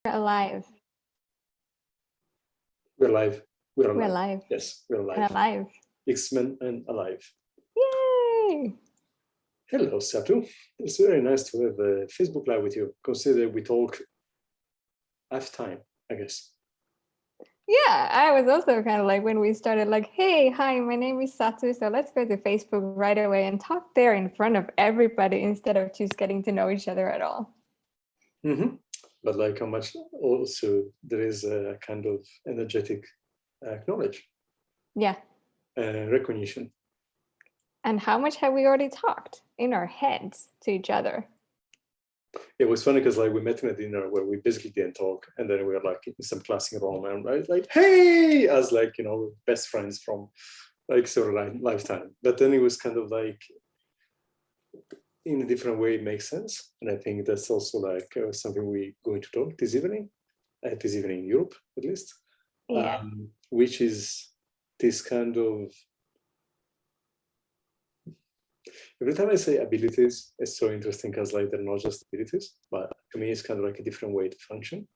alive. We're alive. We're alive. We're alive. Yes, we're alive. And alive. Xmen and alive. Yay! Hello, Satu. It's very nice to have a Facebook Live with you. Consider we talk half time, I guess. Yeah, I was also kind of like when we started like, hey, hi, my name is Satu. So let's go to Facebook right away and talk there in front of everybody instead of just getting to know each other at all. Mm-hmm. But like how much also there is a kind of energetic knowledge. Yeah. Recognition. And how much have we already talked in our heads to each other? It was funny because like we met in a dinner where we basically didn't talk, and then we were like in some classic Roman, right? Like, hey, as like, you know, best friends from like sort of lifetime. But then it was kind of like in a different way, it makes sense. And I think that's also like something we're going to talk this evening in Europe, at least. Yeah. Which is this kind of, every time I say abilities, it's so interesting because like they're not just abilities, but to me it's kind of like a different way to function.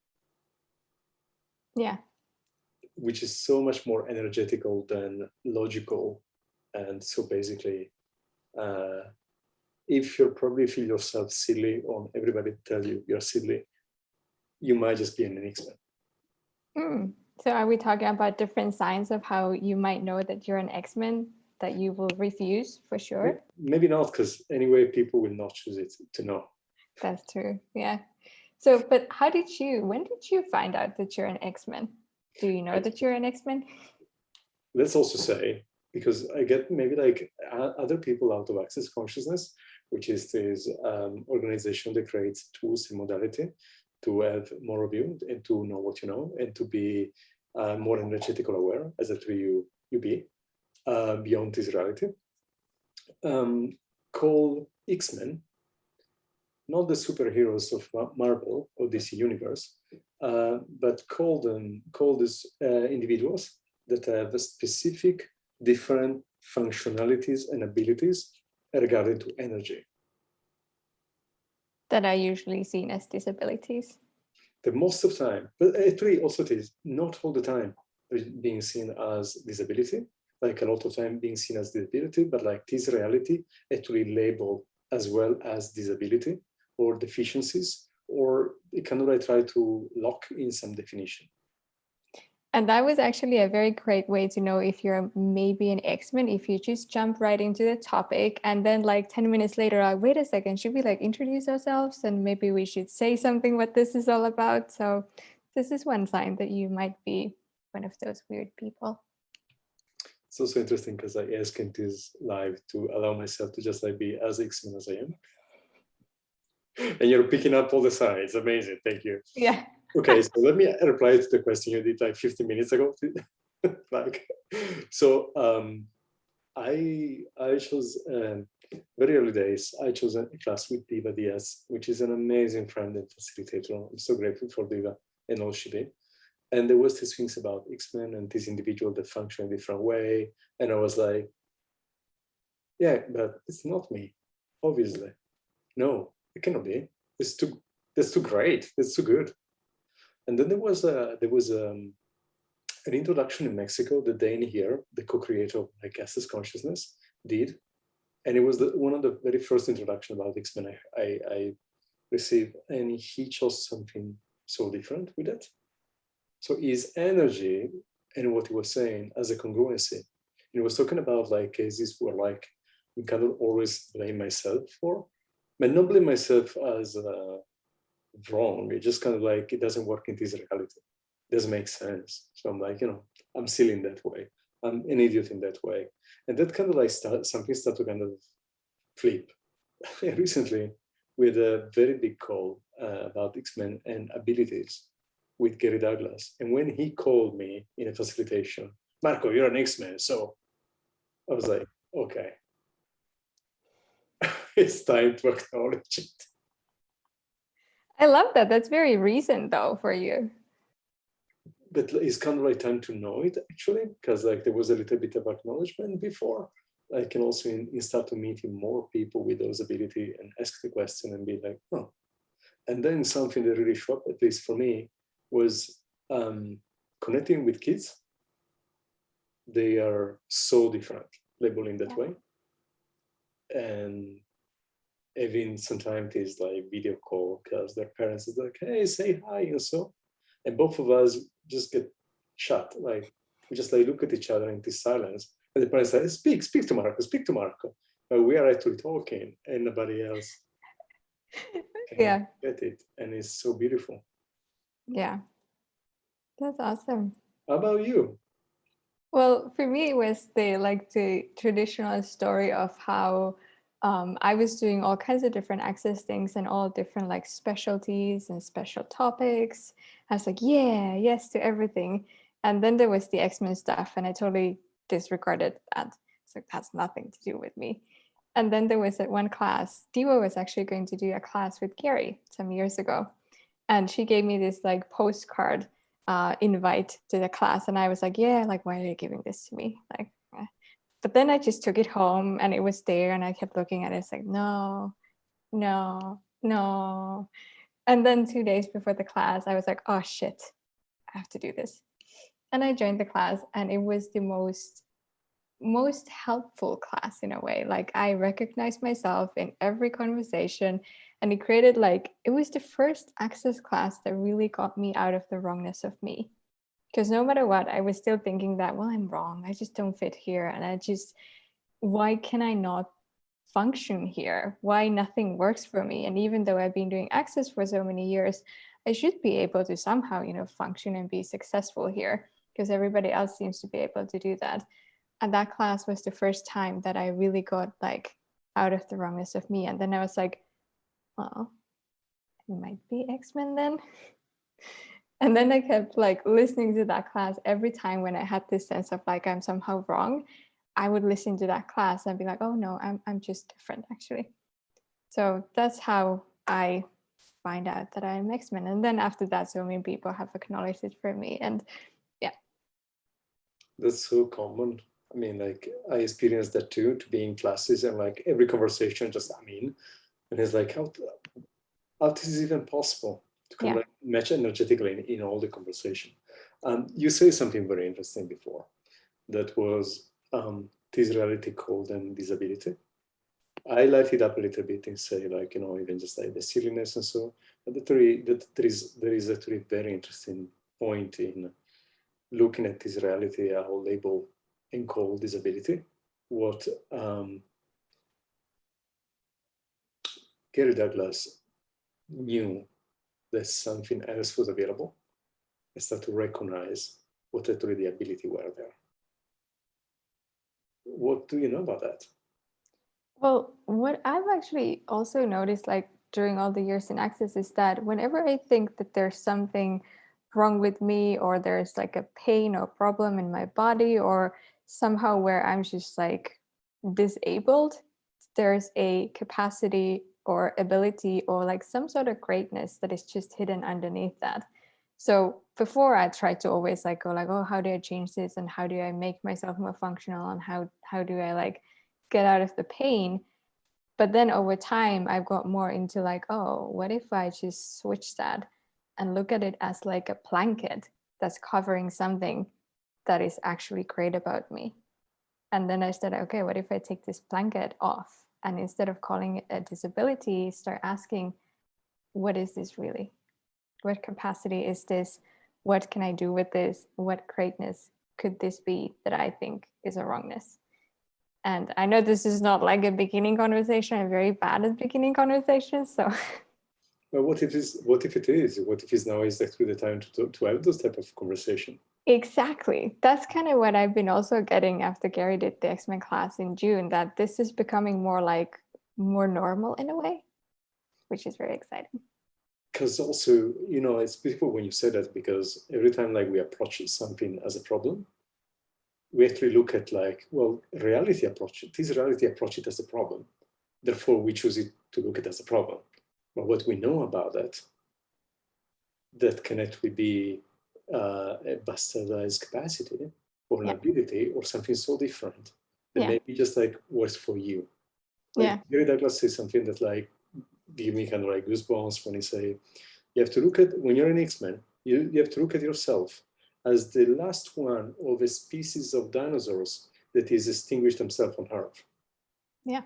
Yeah. Which is so much more energetical than logical. And so basically, if you probably feel yourself silly or everybody tell you you're silly, you might just be an Xmen. So are we talking about different signs of how you might know that you're an Xmen that you will refuse for sure? Maybe not, because anyway, people will not choose it to know. That's true. Yeah. So, but when did you find out that you're an Xmen? Do you know that you're an Xmen? Let's also say, because I get maybe like other people out of Access Consciousness, which is this organization that creates tools and modality to have more of you and to know what you know and to be more energetically aware as a 3UB beyond this reality. Call Xmen, not the superheroes of Marvel or DC Universe, but call these individuals that have a specific different functionalities and abilities regarding to energy. That are usually seen as disabilities. The most of the time, but actually also it is not all the time being seen as disability, like a lot of time being seen as disability, but like this reality actually labeled as well as disability or deficiencies, or it kind of like try to lock in some definition. And that was actually a very great way to know if you're maybe an Xmen, if you just jump right into the topic and then like 10 minutes later, like, wait a second, should we like introduce ourselves and maybe we should say something what this is all about? So this is one sign that you might be one of those weird people. It's also interesting because I asked in this live to allow myself to just like be as Xmen as I am. And you're picking up all the signs. Amazing. Thank you. Yeah. Okay, so let me reply to the question you did like 15 minutes ago. Like, so I chose very early days. I chose a class with Diva Diaz, which is an amazing friend and facilitator. I'm so grateful for Diva and all she did. And there was these things about Xmen and this individual that function in a different way. And I was like, yeah, but it's not me, obviously. No, it cannot be. That's too great. That's too good. And then there was an introduction in Mexico that Dane here, the co-creator of Access Consciousness, did. And it was one of the very first introduction about Xmen I received. And he chose something so different with it. So his energy and what he was saying as a congruency. He was talking about like cases where like we cannot always blame myself for, but not blame myself as wrong. It just kind of like, it doesn't work in this reality. It doesn't make sense. So I'm like, I'm silly in that way. I'm an idiot in that way. And that kind of like something started to kind of flip. Recently, with a very big call about Xmen and abilities with Gary Douglas. And when he called me in a facilitation, Marco, you're an Xmen. So I was like, okay. It's time to acknowledge it. I love that. That's very recent though for you. But it's kind of like time to know it actually, because like there was a little bit of acknowledgement before. I can also start to meeting more people with those ability and ask the question and be like, oh. And then something that really showed up, at least for me, was connecting with kids. They are so different, labeled in that way. And even sometimes it's like video call because their parents is like, hey, say hi, and so. And both of us just get shut. Like we just like look at each other in this silence. And the parents say, speak to Marco, speak to Marco. But we are actually talking and nobody else can get it. And it's so beautiful. Yeah. That's awesome. How about you? Well, for me, it was the traditional story of how I was doing all kinds of different access things and all different like specialties and special topics. I was like, yeah, yes to everything. And then there was the Xmen stuff, and I totally disregarded that. It's like, that's nothing to do with me. And then there was that one class, Diva was actually going to do a class with Gary some years ago. And she gave me this like postcard invite to the class, and I was like, yeah, like, why are you giving this to me? Like, but then I just took it home and it was there, and I kept looking at it. It's like, no. And then 2 days before the class, I was like, oh shit, I have to do this. And I joined the class, and it was the most helpful class in a way. Like, I recognized myself in every conversation, and it created it was the first access class that really got me out of the wrongness of me. Because no matter what, I was still thinking that, well, I'm wrong, I just don't fit here, and why can I not function here? Why nothing works for me? And even though I've been doing access for so many years, I should be able to somehow, function and be successful here, because everybody else seems to be able to do that. And that class was the first time that I really got out of the wrongness of me. And then I was like, oh, it might be Xmen then. And then I kept listening to that class every time when I had this sense of I'm somehow wrong. I would listen to that class and be like, oh no, I'm just different actually. So that's how I find out that I'm Xmen. And then after that, so many people have acknowledged it for me. And yeah. That's so common. I mean, I experienced that too, to be in classes and every conversation just I'm in. And it's like, how this is even possible to match energetically in all the conversation. You say something very interesting before. That was this reality called and disability. I light it up a little bit and say even just the silliness and so. But there is actually a very interesting point in looking at this reality, our label and call disability. What Gary Douglas knew that something else was available and started to recognize what actually the ability were there. What do you know about that? Well, what I've actually also noticed during all the years in Access is that whenever I think that there's something wrong with me, or there's a pain or problem in my body, or somehow where I'm just disabled, there's a capacity or ability or some sort of greatness that is just hidden underneath that. So before I tried to always go oh, how do I change this, and how do I make myself more functional, and how do I get out of the pain? But then over time I've got more into oh, what if I just switch that and look at it as a blanket that's covering something that is actually great about me. And then I said, okay, what if I take this blanket off, and instead of calling it a disability, start asking, what is this really? What capacity is this? What can I do with this? What greatness could this be that I think is a wrongness? And I know this is not a beginning conversation. I'm very bad at beginning conversations. So well, what if it is? What if now is actually the time to have those type of conversation? Exactly. That's kind of what I've been also getting after Gary did the Xmen class in June, that this is becoming more normal in a way, which is very exciting. Because also, it's beautiful when you say that, because every time we approach something as a problem, we actually look at reality approach it as a problem. Therefore, we choose it to look at it as a problem. But what we know about that can actually be a bastardized capacity or an ability or something so different that maybe just works for you. Gary Douglas says something that give me kind of goosebumps when he say, you have to look at, when you're an Xmen, You have to look at yourself as the last one of a species of dinosaurs that is extinguished themselves on Earth. Yeah.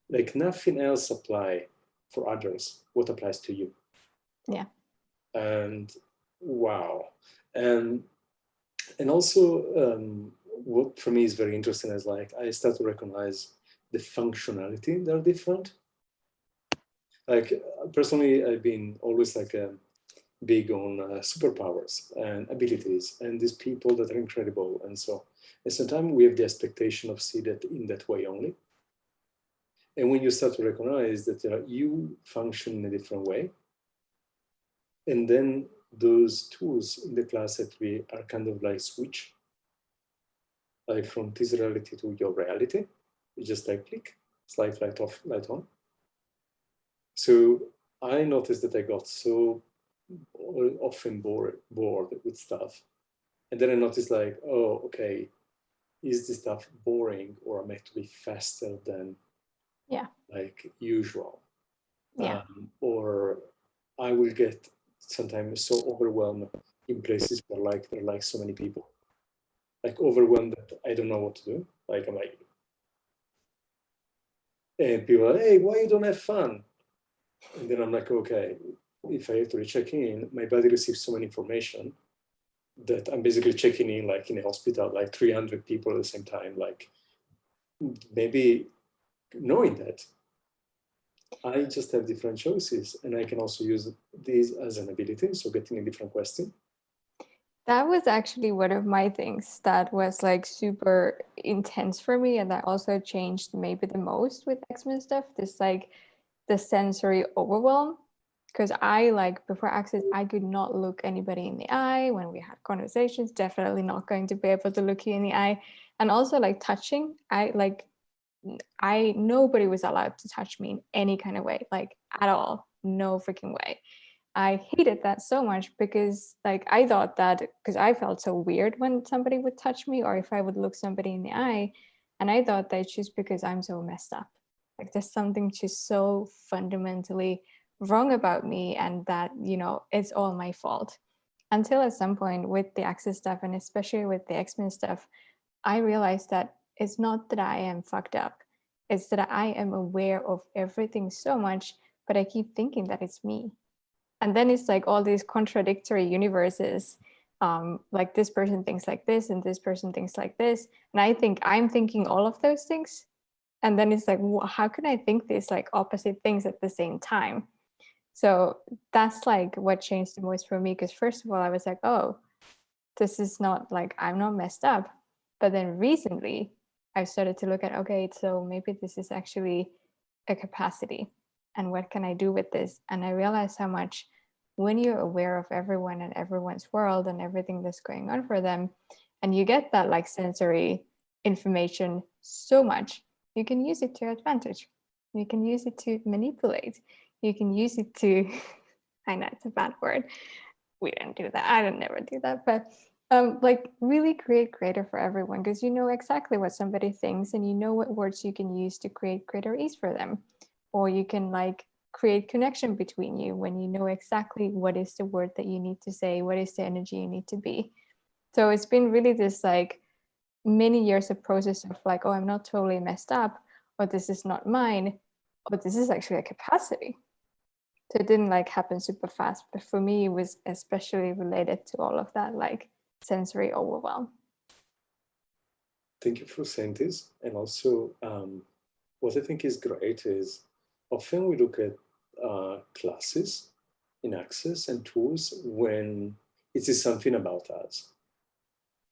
Like nothing else applies for others, what applies to you. Yeah. And wow. And also what for me is very interesting is like I start to recognize the functionality that are different. Like personally, I've been always like big on superpowers and abilities and these people that are incredible. And so and sometimes we have the expectation of see that in that way only. And when you start to recognize that you function in a different way, and then those tools in the class that we are kind of like switch, like from this reality to your reality, you just like click, slide light off, light on. So I noticed that I got so often bored with stuff. And then I noticed like, oh, okay, is this stuff boring or am I to be faster than like usual? Yeah. Or I will get sometimes so overwhelmed in places where like there are like so many people, like overwhelmed that I don't know what to do. Like I'm like, and people are, hey, why you don't have fun? And then I'm like, okay, if I actually check in, my body receives so many information that I'm basically checking in like in a hospital, like 300 people at the same time. Like maybe knowing that I just have different choices and I can also use these as an ability. So getting a different question. That was actually one of my things that was like super intense for me, and that also changed maybe the most with Xmen stuff. This like the sensory overwhelm, because I like before Access, I could not look anybody in the eye when we had conversations. Definitely not going to be able to look you in the eye, and also like touching. Nobody was allowed to touch me in any kind of way, like at all, no freaking way. I hated that so much because like I thought that because I felt so weird when somebody would touch me or if I would look somebody in the eye. And I thought that just because I'm so messed up. Like there's something just so fundamentally wrong about me and that, it's all my fault. Until at some point with the Access stuff and especially with the Xmen stuff, I realized that it's not that I am fucked up. It's that I am aware of everything so much, but I keep thinking that it's me. And then it's like all these contradictory universes, like this person thinks like this and this person thinks like this, and I think I'm thinking all of those things. And then it's like, how can I think these like opposite things at the same time? So that's like what changed the most for me, because first of all I was like, oh, this is not like I'm not messed up. But then recently I started to look at, okay, so maybe this is actually a capacity, and what can I do with this? And I realized how much when you're aware of everyone and everyone's world and everything that's going on for them, and you get that like sensory information so much, you can use it to your advantage. You can use it to manipulate. You can use it to, I know it's a bad word. We don't do that. I don't never do that, but like really create greater for everyone, because you know exactly what somebody thinks and you know what words you can use to create greater ease for them. Or you can like create connection between you when you know exactly what is the word that you need to say, what is the energy you need to be. So it's been really this like many years of process of like, oh, I'm not totally messed up, or this is not mine, or this is actually a capacity. So it didn't like happen super fast, but for me, it was especially related to all of that like sensory overwhelm. Thank you for saying this. And also, what I think is great is often we look at classes in Access and tools when it is something about us.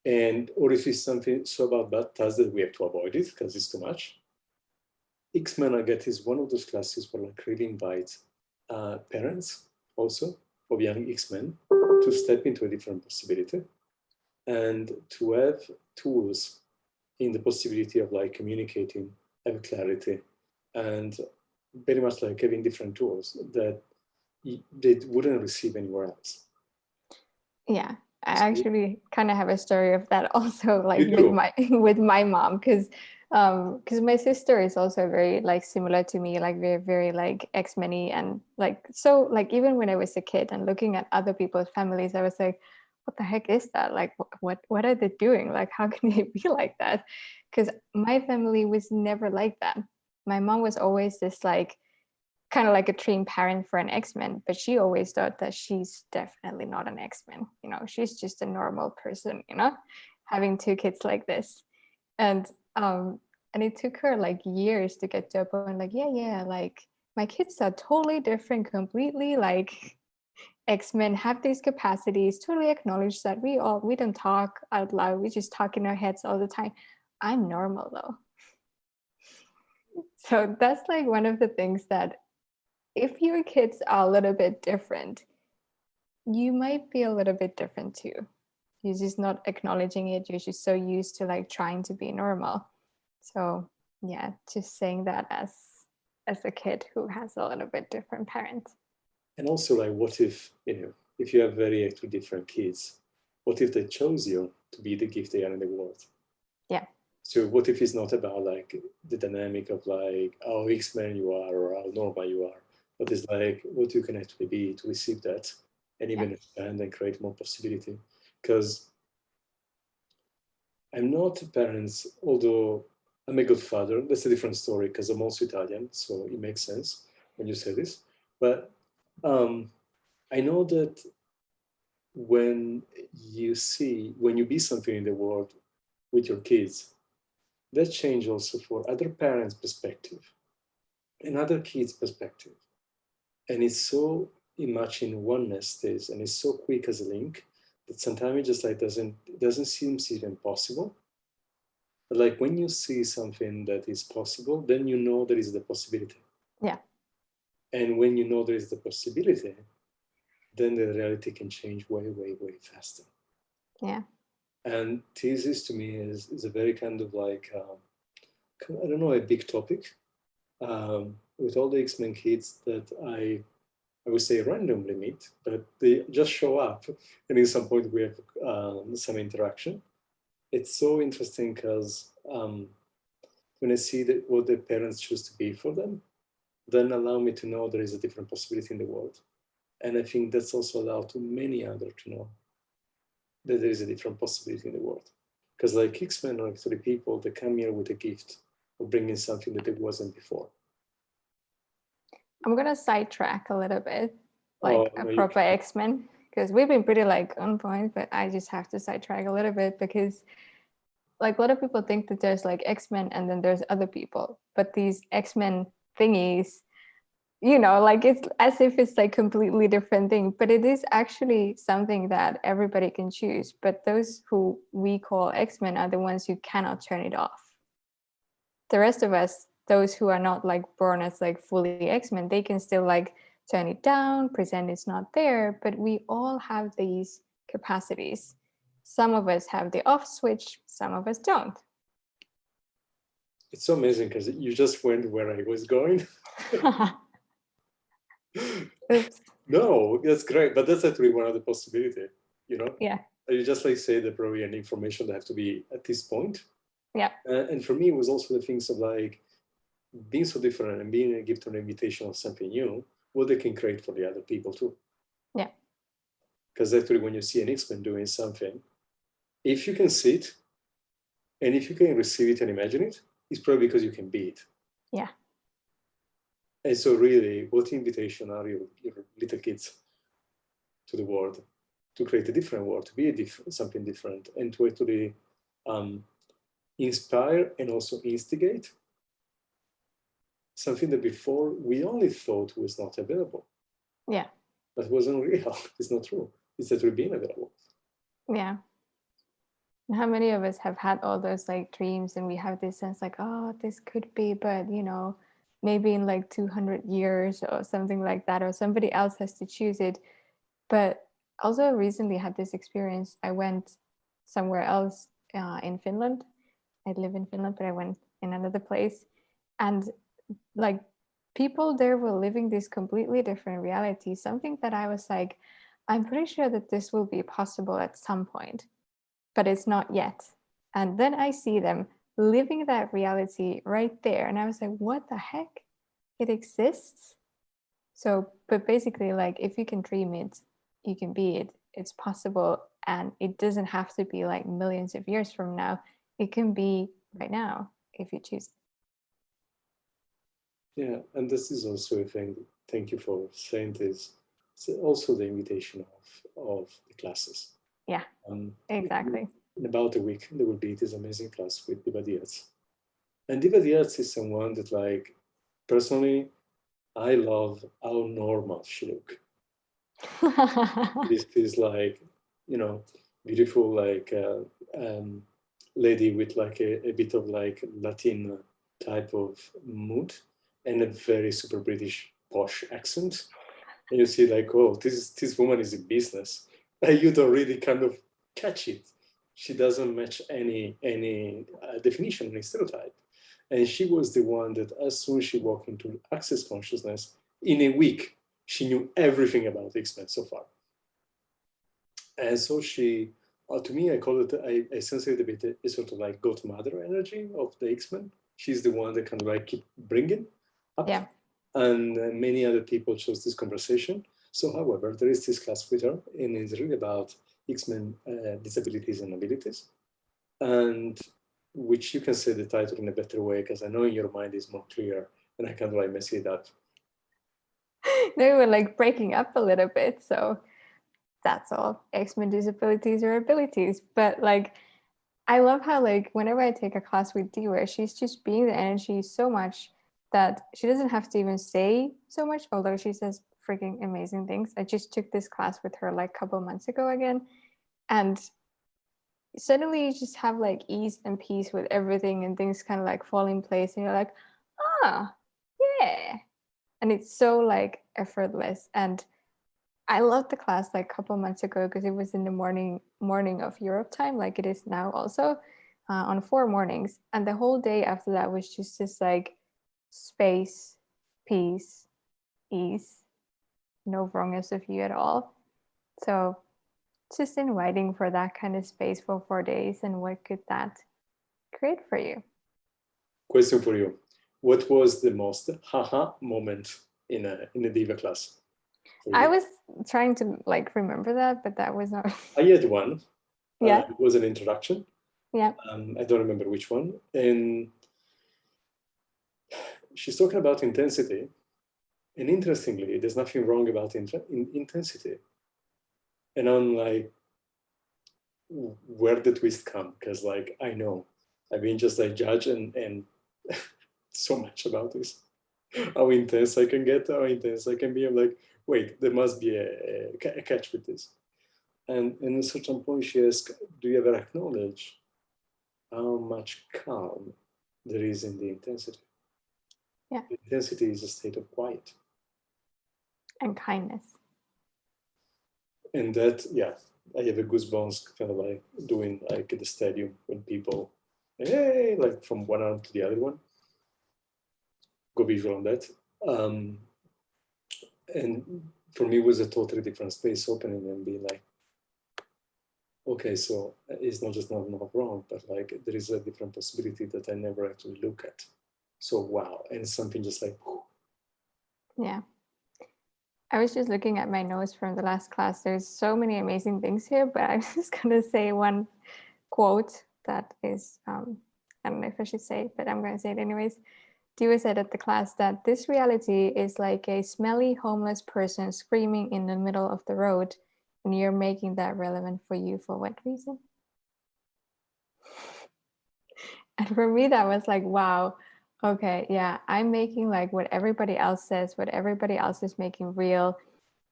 And or if it's something so about us that we have to avoid it because it's too much. Xmen, I get, is one of those classes where like really invite parents also of young Xmen to step into a different possibility and to have tools in the possibility of like communicating, have clarity, and very much like having different tools that they wouldn't receive anywhere else. Yeah. I actually kind of have a story of that also, like You with do. my with my mom, because my sister is also very like similar to me, like very like X-Men-y, and like so like even when I was a kid and looking at other people's families, I was like, what the heck is that? Like what are they doing? Like how can they be like that? Because my family was never like that. My mom was always this like kind of like a trained parent for an X-Men, but she always thought that she's definitely not an X-Men. You know, she's just a normal person, you know, having two kids like this. And and it took her like years to get to a point like, yeah, like my kids are totally different completely. Like X-Men have these capacities, totally acknowledge that we don't talk out loud, we just talk in our heads all the time. I'm normal though. So that's like one of the things that if your kids are a little bit different, you might be a little bit different too. You're just not acknowledging it. You're just so used to like trying to be normal. So yeah, just saying that as a kid who has a little bit different parents. And also, like, what if, if you have very actually different kids, what if they chose you to be the gift they are in the world? Yeah. So what if it's not about like the dynamic of like how X-Men you are or how normal you are, but it's like what you can actually be to receive that and even expand and create more possibility. Because I'm not a parent, although I'm a good father. That's a different story because I'm also Italian, so it makes sense when you say this. But I know that when when you be something in the world with your kids, that change also for other parents' perspective and other kids' perspective. And it's so much in oneness this, and it's so quick as a link that sometimes it just like doesn't seem even possible. But like when you see something that is possible, then you know there is the possibility. Yeah. And when you know there is the possibility, then the reality can change way faster. Yeah. And thesis to me is a very kind of like I don't know, a big topic with all the X-Men kids that I would say randomly meet, but they just show up, and at some point we have some interaction. It's so interesting because when I see that what the parents choose to be for them, then allow me to know there is a different possibility in the world. And I think that's also allowed to many others to know that there is a different possibility in the world. Because like X-Men are actually people that come here with a gift of bringing something that it wasn't before. I'm gonna sidetrack a little bit, Oh, like a no, proper X-Men, because we've been pretty like on point, but I just have to sidetrack a little bit because like a lot of people think that there's like X-Men and then there's other people, but these X-Men thingies, you know, like it's as if it's like completely different thing, but it is actually something that everybody can choose. But those who we call X-Men are the ones who cannot turn it off. The rest of us, those who are not like born as like fully X-Men, they can still like turn it down, pretend it's not there, but we all have these capacities. Some of us have the off switch, some of us don't. it's so amazing because you just went where I was going. Oops. No, that's great, but that's actually one of the possibility, you know? Yeah. You just like say that probably an information that have to be at this point. Yeah. And for me, it was also the things of like being so different and being a gift or an invitation of something new, what they can create for the other people too. Yeah. Because actually when you see an X-Men doing something, if you can see it, and if you can receive it and imagine it, it's probably because you can be it. Yeah. And so really, what invitation are your little kids to the world, to create a different world, to be something different, and to actually inspire and also instigate something that before we only thought was not available. Yeah. But wasn't real. It's not true. It's actually being available. Yeah. And how many of us have had all those like dreams and we have this sense like, oh, this could be, but you know, maybe in like 200 years or something like that, or somebody else has to choose it. But also recently had this experience. I went somewhere else in Finland. I live in Finland, but I went in another place. And like people there were living this completely different reality, something that I was like, I'm pretty sure that this will be possible at some point, but it's not yet. And then I see them living that reality right there. And I was like, what the heck? It exists? So, but basically, like, if you can dream it, you can be it. It's possible. And it doesn't have to be like millions of years from now. It can be right now if you choose. Yeah, and this is also a thing. Thank you for saying this. It's also the invitation of the classes. Yeah, exactly. In about a week, there will be this amazing class with Diva Diaz. And Diva Diaz is someone that, like, personally, I love how normal she looks. This like, you know, beautiful, like, lady with like a bit of like Latin type of mood and a very super British posh accent. And you see like, oh, this woman is in business. And you don't really kind of catch it. She doesn't match any definition, any stereotype. And she was the one that as soon as she walked into access consciousness, in a week, she knew everything about Xmen so far. And so she, to me, I call it, I sense it a bit a sort of like godmother energy of the Xmen. She's the one that kind of like keep bringing up. Yeah. And many other people chose this conversation. So, however, there is this class with her, and it's really about Xmen disabilities and abilities. And which you can say the title in a better way, because I know in your mind is more clear, and I kind of like mess it up. They were like breaking up a little bit. So that's all. Xmen disabilities or abilities. But like, I love how like whenever I take a class with Diva, she's just being the energy so much that she doesn't have to even say so much, although she says freaking amazing things. I just took this class with her like a couple months ago again. And suddenly you just have like ease and peace with everything and things kind of like fall in place. And you're like, ah, yeah. And it's so like effortless. And I loved the class like a couple months ago because it was in the morning of Europe time, like it is now also, on 4 mornings. And the whole day after that was just this like space, peace, ease, no wrongness of you at all. So just inviting for that kind of space for 4 days, and what could that create for you? Question for you. What was the most haha moment in a Diva class? I was trying to like remember that, but that was not. I had one. Yeah. It was an introduction. Yeah. I don't remember which one. And she's talking about intensity. And interestingly, there's nothing wrong about intensity. And I'm like, where did the twist come? Because like, I know, I've been just like judge and so much about this. How intense I can get, how intense I can be. I'm like, wait, there must be a catch with this. And at a certain point, she asked, do you ever acknowledge how much calm there is in the intensity? Yeah. The intensity is a state of quiet. And kindness. And that, yeah, I have a goosebumps kind of like doing like at the stadium when people, hey, like from one arm to the other one. Go visual on that. And for me, it was a totally different space opening and being like, okay, so it's not just not wrong, but like there is a different possibility that I never actually look at. So wow, and something just like, whew. Yeah. I was just looking at my notes from the last class. There's so many amazing things here, but I'm just going to say one quote that is, I don't know if I should say it, but I'm going to say it anyways. Diva said at the class that this reality is like a smelly homeless person screaming in the middle of the road, and you're making that relevant for you for what reason? And for me, that was like, wow, okay, yeah, I'm making like what everybody else says, what everybody else is making real,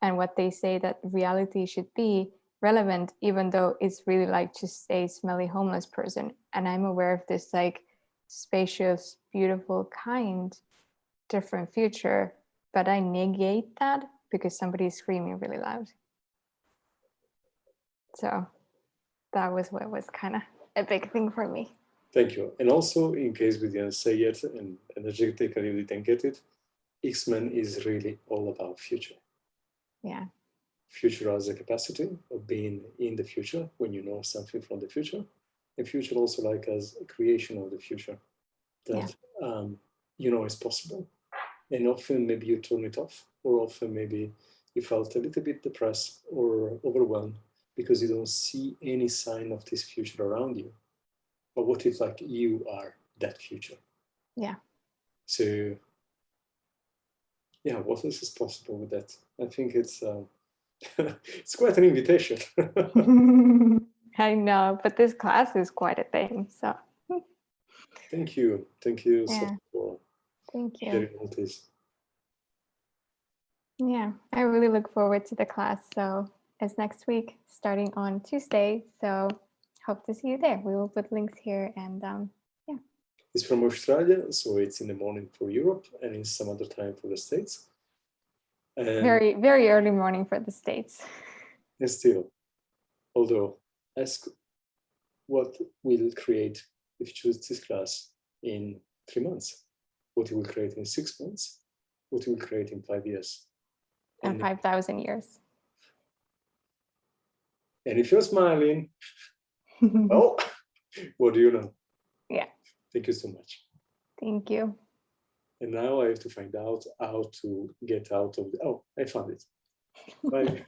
and what they say that reality should be relevant, even though it's really like just a smelly homeless person. And I'm aware of this like spacious, beautiful, kind, different future, but I negate that because somebody is screaming really loud. So that was what was kind of a big thing for me. Thank you. And also, in case we didn't say it and energetically we didn't get it, Xmen is really all about future. Yeah. future as a capacity of being in the future when you know something from the future, and future also like as a creation of the future that you know is possible. And often maybe you turn it off, or often maybe you felt a little bit depressed or overwhelmed because you don't see any sign of this future around you. But what if like you are that future? Yeah. So yeah, what else is possible with that? I think it's it's quite an invitation. I know, but this class is quite a thing. So Thank you so yeah, much for thank you. sharing all this. Yeah, I really look forward to the class. So it's next week, starting on Tuesday. So hope to see you there. We will put links here, and yeah. It's from Australia, so it's in the morning for Europe and in some other time for the States. And Very, very early morning for the States. And still, although ask what will create if you choose this class in 3 months, what it will create in 6 months, what it will create in 5 years. And 5,000 years. And if you're smiling, well, what do you know? Yeah. Thank you so much. Thank you. And now I have to find out how to get out of the, oh, I found it. Bye.